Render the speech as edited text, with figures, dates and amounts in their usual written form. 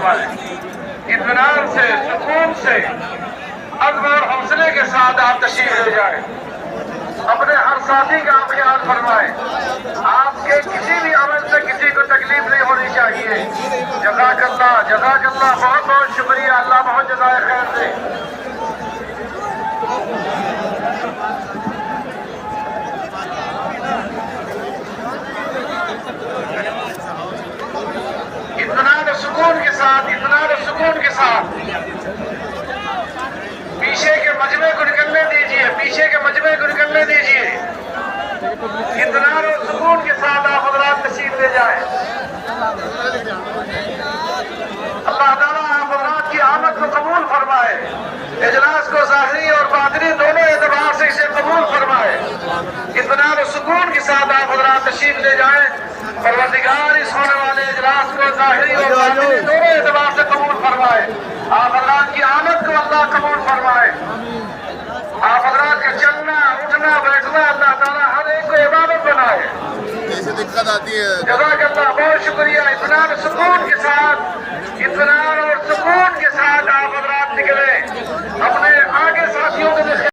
فرمائے. اطمینان سے، سکون سے، عزم اور حوصلے کے ساتھ آپ تشریف لے جائیں. اپنے ہر ساتھی کا آپ خیال فرمائیں. آپ کے کسی بھی عمل سے کسی کو تکلیف نہیں ہونی چاہیے. جزاک اللہ، جزاک اللہ، بہت بہت شکریہ. اللہ بہت جزائے خیر دے. اطمینان و سکون کے ساتھ، اطمینان و سکون کے ساتھ پیچھے کے مجمع کو نکلنے دیجیے، پیچھے کے مجمع کو نکلنے دیجیے. اطمینان و سکون کے ساتھ آپ حضرات تشریف لے جائیں. اللہ تعالیٰ آپ حضرات کی آمد کو قبول فرمائے. اجلاس کو ظاہری اور باطنی دونوں اعتبار سے اسے قبول فرمائے. اطمینان و سکون کے ساتھ آپ حضرات تشریف لے جائیں. پروردگار اس ہونے والے اجلاس کو ظاہری اور باطنی دونوں اعتبار سے قبول فرمائے. آپ حضرات کی آمد کو اللہ قبول فرمائے. آپ حضرات کا چلنا، اٹھنا، بیٹھنا اللہ تعالیٰ ہر ایک کو عبادت بنائے. ایسے دقت آتی ہے. جزاک اللہ، بہت شکریہ. اطمینان و سکون